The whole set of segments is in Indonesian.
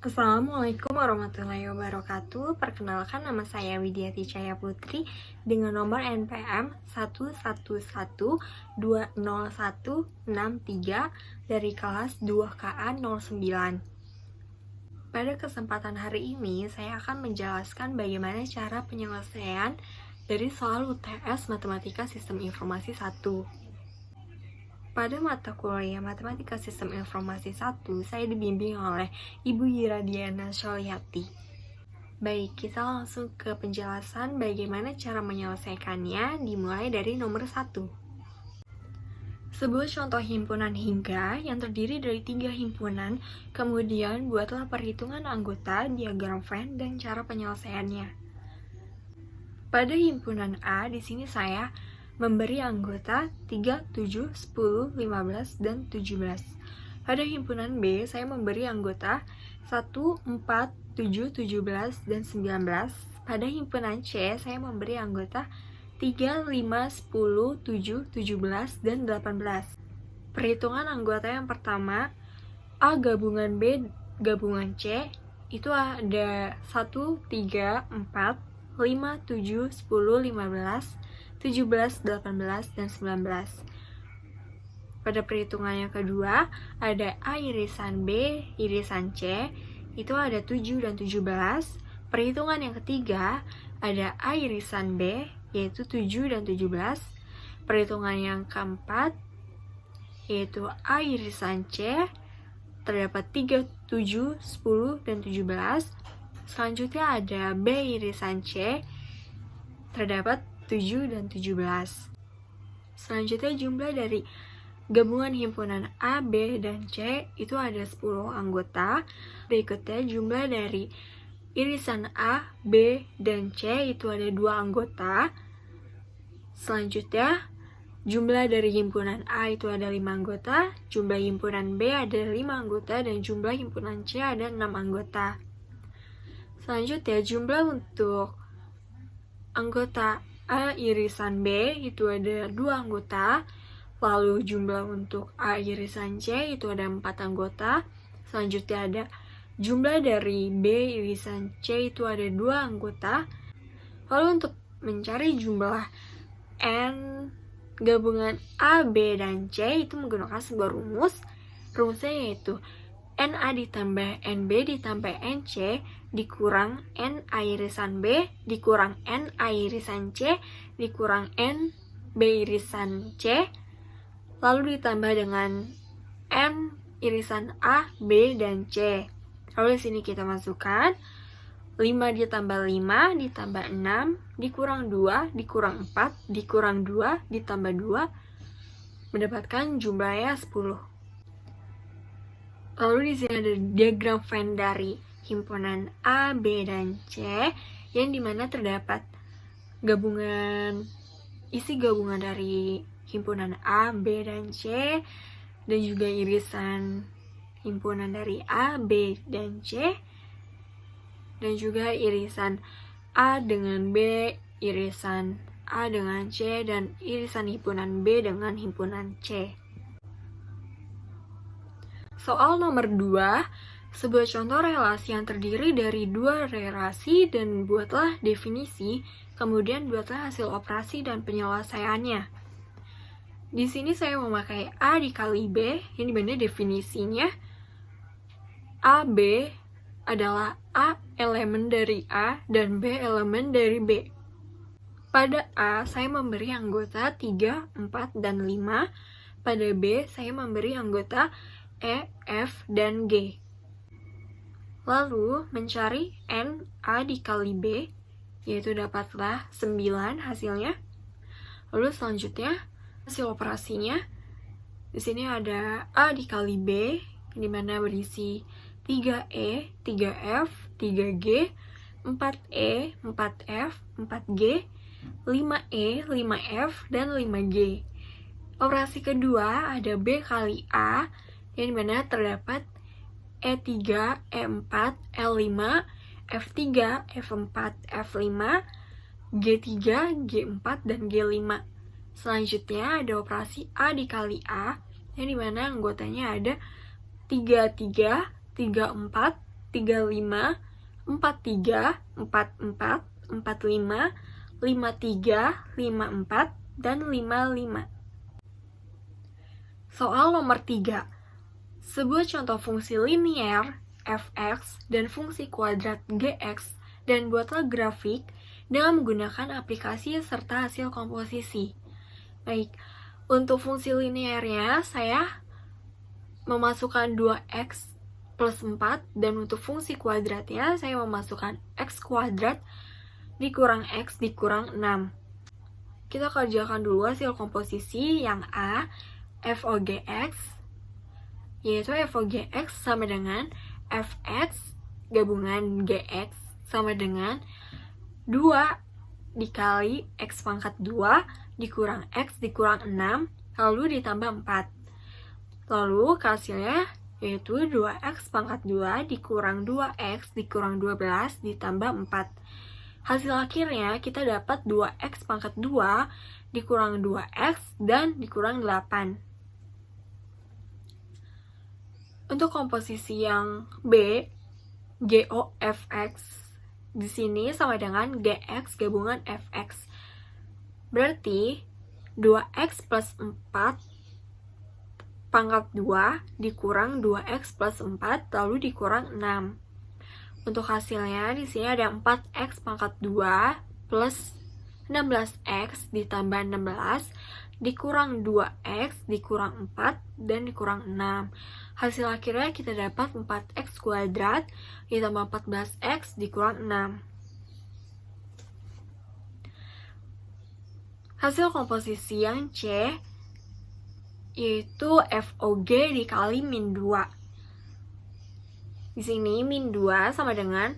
Assalamualaikum warahmatullahi wabarakatuh. Perkenalkan, nama saya Widiati Cahaya Putri dengan nomor NPM 111200163 dari kelas 2KA 09. Pada kesempatan hari ini, saya akan menjelaskan bagaimana cara penyelesaian dari soal UTS Matematika Sistem Informasi 1. Pada mata kuliah Matematika Sistem Informasi 1, saya dibimbing oleh Ibu Yiradiana Sholyati. Baik, kita langsung ke penjelasan bagaimana cara menyelesaikannya, dimulai dari nomor 1. Sebuah contoh himpunan hingga yang terdiri dari 3 himpunan, kemudian buatlah perhitungan anggota, diagram Venn, dan cara penyelesaiannya. Pada himpunan A, di sini saya memberi anggota 3, 7, 10, 15, dan 17. Pada himpunan B, saya memberi anggota 1, 4, 7, 17, dan 19. Pada himpunan C, saya memberi anggota 3, 5, 10, 7, 17, dan 18. Perhitungan anggota yang pertama, A gabungan B gabungan C, itu ada 1, 3, 4, 5, 7, 10, 15, 17, 18, dan 19. Pada perhitungan yang kedua, ada A irisan B irisan C, itu ada 7 dan 17. Perhitungan yang ketiga, ada A irisan B, yaitu 7 dan 17. Perhitungan yang keempat, yaitu A irisan C, terdapat 3, 7, 10, dan 17. Selanjutnya ada B irisan C, terdapat 7 dan 17. Selanjutnya jumlah dari gabungan himpunan A, B, dan C itu ada 10 anggota. Berikutnya jumlah dari irisan A, B, dan C itu ada 2 anggota. Selanjutnya jumlah dari himpunan A itu ada 5 anggota, jumlah himpunan B ada 5 anggota, dan jumlah himpunan C ada 6 anggota. Selanjutnya jumlah untuk anggota A irisan B itu ada 2 anggota, lalu jumlah untuk A irisan C itu ada 4 anggota. Selanjutnya ada jumlah dari B irisan C itu ada 2 anggota. Lalu untuk mencari jumlah N gabungan A, B, dan C itu menggunakan sebuah rumus. Rumusnya yaitu NA ditambah NB ditambah NC dikurang NA irisan B dikurang NA irisan C dikurang NB irisan C, lalu ditambah dengan N irisan A, B, dan C. Lalu di sini kita masukkan 5 ditambah 5 ditambah 6 dikurang 2 dikurang 4 dikurang 2 ditambah 2 mendapatkan jumlahnya 10. Lalu di sini ada diagram Venn dari himpunan A, B, dan C, yang dimana terdapat isi gabungan dari himpunan A, B, dan C, dan juga irisan himpunan dari A, B, dan C, dan juga irisan A dengan B, irisan A dengan C, dan irisan himpunan B dengan himpunan C. Soal nomor 2, sebuah contoh relasi yang terdiri dari 2 relasi dan buatlah definisi, kemudian buatlah hasil operasi dan penyelesaiannya. Di sini saya memakai A dikali B, yang dimana definisinya AB adalah A elemen dari A dan B elemen dari B. Pada A, saya memberi anggota 3, 4, dan 5. Pada B, saya memberi anggota E, F, dan G. Lalu mencari N A dikali B, yaitu dapatlah 9 hasilnya. Lalu selanjutnya hasil operasinya, di sini ada A dikali B, di mana berisi 3E, 3F, 3G, 4E, 4F, 4G, 5E, 5F, dan 5G. Operasi kedua ada B kali A, yang dimana terdapat E3, E4, L5, F3, F4, F5, G3, G4, dan G5. Selanjutnya ada operasi A dikali A, yang dimana anggotanya ada 33, 34, 35, 43, 44, 45, 53, 54, dan 55. Soal nomor 3. Sebuah contoh fungsi linear f(x) dan fungsi kuadrat gx, dan buatlah grafik dengan menggunakan aplikasi serta hasil komposisi. Baik, untuk fungsi linearnya saya memasukkan 2x plus 4, dan untuk fungsi kuadratnya saya memasukkan x kuadrat dikurang x dikurang 6. Kita kerjakan dulu hasil komposisi. Yang A, FOGX, yaitu FOGX sama dengan fx gabungan gx sama dengan 2 dikali x pangkat 2 dikurang x dikurang 6 lalu ditambah 4. Lalu hasilnya yaitu 2x pangkat 2 dikurang 2x dikurang 12 ditambah 4. Hasil akhirnya kita dapat 2x pangkat 2 dikurang 2x dan dikurang 8. Untuk komposisi yang B, GOFX, di sini sama dengan GX gabungan FX. Berarti 2x plus 4 pangkat 2 dikurang 2x plus 4 lalu dikurang 6. Untuk hasilnya di sini ada 4x pangkat 2 plus 16x ditambah 16 dikurang 2x dikurang 4 dan dikurang 6. Hasil akhirnya kita dapat 4x kuadrat ditambah 14x dikurang 6. Hasil komposisi yang C yaitu FOG dikali min 2. Di sini min 2 sama dengan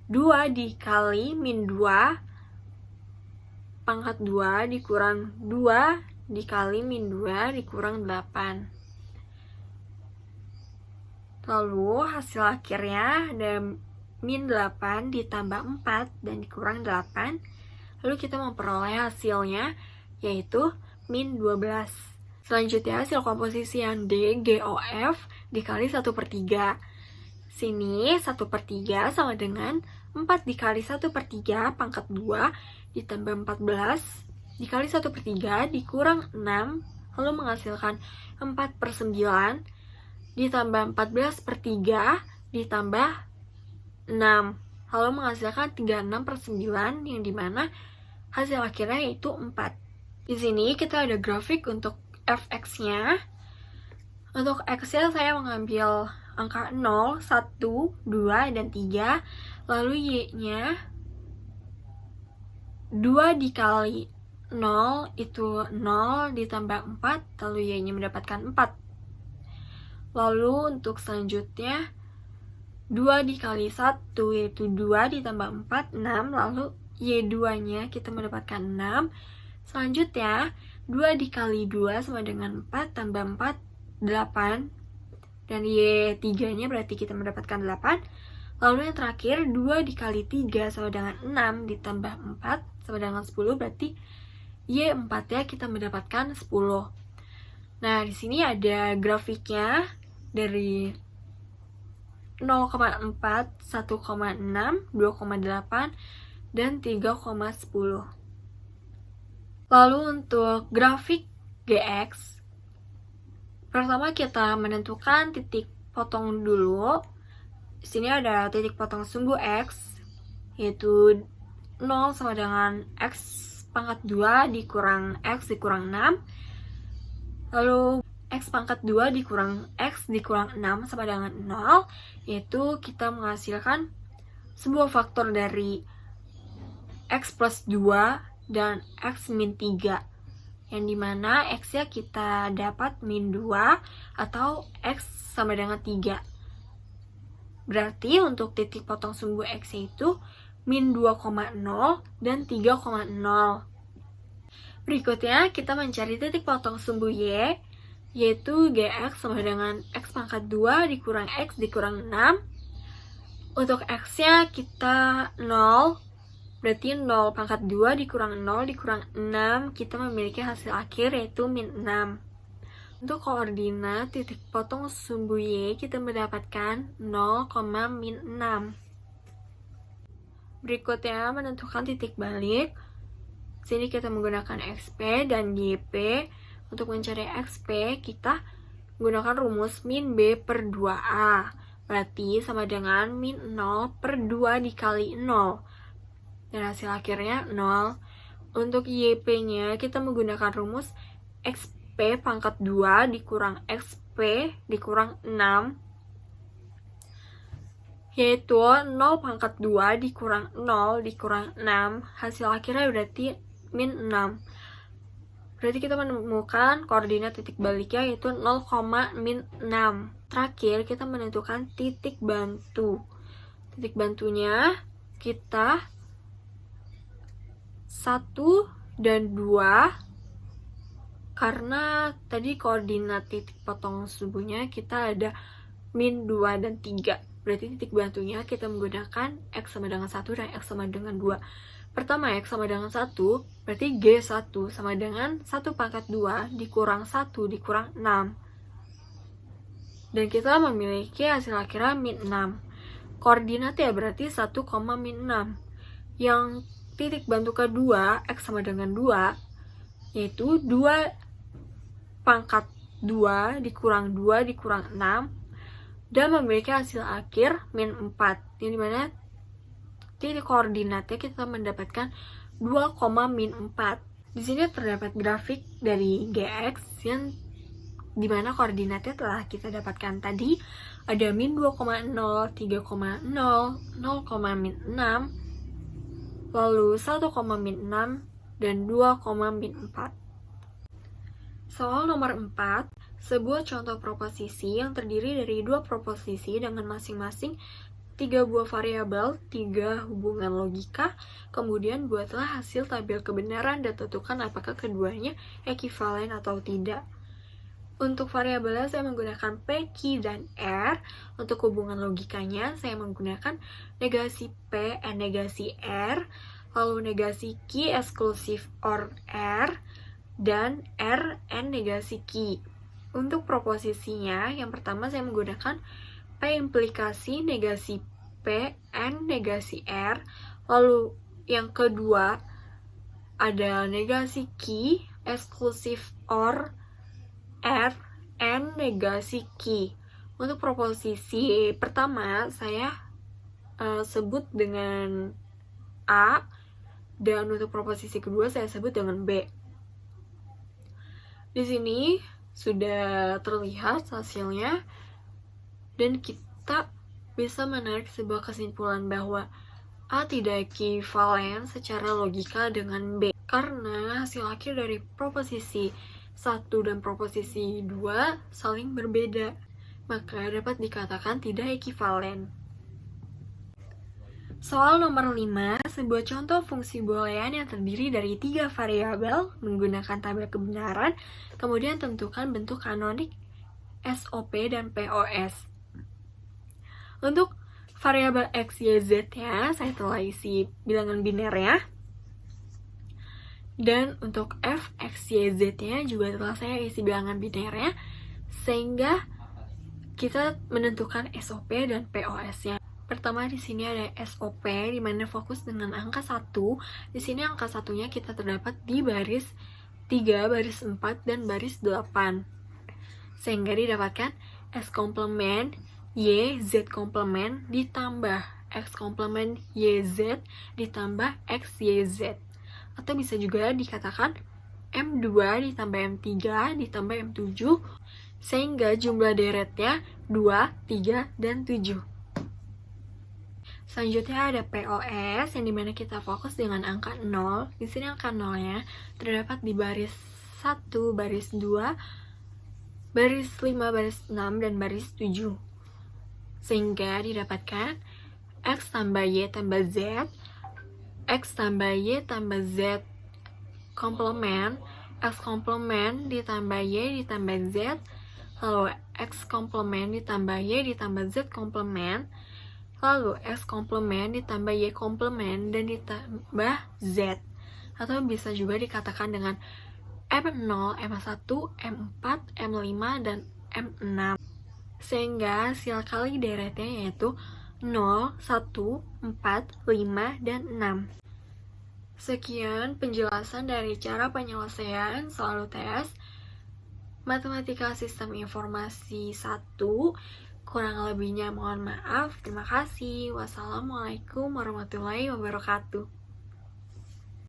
2 dikali min 2 pangkat 2 dikurang 2 dikali min 2 dikurang 8. Lalu hasil akhirnya ada min 8 ditambah 4 dan dikurang 8. Lalu kita memperoleh hasilnya yaitu min 12. Selanjutnya hasil komposisi yang D, GOF dikali 1/3. Sini 1/3 sama dengan 4 dikali 1/3 pangkat 2 ditambah 14 dikali 1/3 dikurang 6 lalu menghasilkan 4/9 ditambah 14/3 ditambah 6 lalu menghasilkan 36/9 yang dimana hasil akhirnya yaitu 4. Di sini kita ada grafik untuk fx-nya. Untuk x-nya saya mengambil angka 0, 1, 2, dan 3. Lalu y-nya 2 dikali 0 itu 0 ditambah 4, lalu y-nya mendapatkan 4. Lalu untuk selanjutnya 2 dikali 1 yaitu 2 ditambah 4, 6. Lalu y2-nya kita mendapatkan 6. Selanjutnya 2 dikali 2 sama dengan 4 tambah 4, 8. Dan y3-nya berarti kita mendapatkan 8. Lalu yang terakhir 2 dikali 3 sama dengan 6 ditambah 4 sama dengan 10, berarti y4-nya kita mendapatkan 10. Nah, di sini ada grafiknya dari 0,4, 1,6, 2,8, dan 3,10. Lalu untuk grafik GX, pertama kita menentukan titik potong dulu. Di sini ada titik potong sumbu X, yaitu 0 sama dengan X pangkat 2 dikurang X dikurang 6. Lalu X pangkat 2 dikurang X dikurang 6 sama dengan 0, yaitu kita menghasilkan sebuah faktor dari X plus 2 dan X min 3, yang dimana X-nya kita dapat min 2 atau X sama dengan 3. Berarti untuk titik potong sumbu X itu min 2,0 dan 3,0. Berikutnya kita mencari titik potong sumbu Y, yaitu GX sama dengan X pangkat 2 dikurang X dikurang 6. Untuk X-nya kita 0, berarti 0 pangkat 2 dikurang 0 dikurang 6, kita memiliki hasil akhir yaitu min 6. Untuk koordinat titik potong sumbu Y, kita mendapatkan 0,-6. Berikutnya, menentukan titik balik. Sini kita menggunakan XP dan YP. Untuk mencari XP, kita menggunakan rumus min B per 2A. Berarti sama dengan min 0 per 2 dikali 0. Dan hasil akhirnya 0. Untuk YP-nya, kita menggunakan rumus XP pangkat 2 dikurang XP dikurang 6. Yaitu 0 pangkat 2 dikurang 0 dikurang 6. Hasil akhirnya berarti min 6. Berarti kita menemukan koordinat titik baliknya yaitu 0,-6. Terakhir, kita menentukan titik bantu. Titik bantunya kita 1 dan 2. Karena tadi koordinat titik potong sumbunya kita ada min 2 dan 3. Berarti titik bantunya kita menggunakan X sama dengan 1 dan X sama dengan 2. Pertama, X sama dengan 1, berarti G1 sama dengan 1 pangkat 2 dikurang 1 dikurang 6. Dan kita memiliki hasil akhirnya min 6. Koordinatnya berarti 1,-6. Yang titik bantu kedua, X sama dengan 2, yaitu 2 pangkat 2 dikurang 2 dikurang 6. Dan memiliki hasil akhir min 4, yang dimana titik koordinatnya kita mendapatkan 2,-4. Di sini terdapat grafik dari GX yang dimana koordinatnya telah kita dapatkan tadi. Ada min 2,0, 3,0, 0,-6, lalu 1,-6, dan 2,-4. Soal nomor 4. Sebuah contoh proposisi yang terdiri dari dua proposisi dengan masing-masing 3 buah variabel, 3 hubungan logika, kemudian buatlah hasil tabel kebenaran dan tentukan apakah keduanya ekivalen atau tidak. Untuk variabelnya saya menggunakan P, Q, dan R. Untuk hubungan logikanya saya menggunakan negasi P, N negasi R, lalu negasi Q eksklusif OR R, dan R, N negasi Q. Untuk proposisinya, yang pertama saya menggunakan P implikasi negasi P, N negasi R, lalu yang kedua ada negasi Q eksklusif OR R, N negasi Q. Untuk proposisi pertama saya sebut dengan A, dan untuk proposisi kedua saya sebut dengan B. Di sini sudah terlihat hasilnya, dan kita bisa menarik sebuah kesimpulan bahwa A tidak ekivalen secara logika dengan B, karena hasil akhir dari proposisi 1 dan proposisi 2 saling berbeda, maka dapat dikatakan tidak ekivalen. Soal nomor 5, sebuah contoh fungsi boolean yang terdiri dari 3 variabel menggunakan tabel kebenaran, kemudian tentukan bentuk kanonik SOP dan POS. Untuk variabel X, Y, Z-nya, saya telah isi bilangan binernya. Dan untuk F, X, Y, Z-nya juga telah saya isi bilangan binernya, sehingga kita menentukan SOP dan POS-nya. Pertama di sini ada SOP, di mana fokus dengan angka 1. Di sini angka 1-nya kita terdapat di baris 3, baris 4, dan baris 8. Sehingga didapatkan S komplement Y, Z komplement ditambah X komplement Y, Z ditambah X, Y, Z. Atau bisa juga dikatakan M2 ditambah M3 ditambah M7, sehingga jumlah deretnya 2, 3, dan 7. Selanjutnya ada POS, yang dimana kita fokus dengan angka 0. Di sini angka 0-nya terdapat di baris 1, baris 2, baris 5, baris 6, dan baris 7. Sehingga didapatkan X tambah Y tambah Z, X tambah Y tambah Z komplement, X komplement ditambah Y ditambah Z, lalu X komplement ditambah Y ditambah Z komplement, lalu X komplement ditambah Y komplement dan ditambah Z. Atau bisa juga dikatakan dengan M0, M1, M4, M5, dan M6. Sehingga sial kali deretnya yaitu 0, 1, 4, 5, dan 6. Sekian penjelasan dari cara penyelesaian soal UTS Matematika Sistem Informasi 1. Kurang lebihnya mohon maaf. Terima kasih. Wassalamualaikum warahmatullahi wabarakatuh.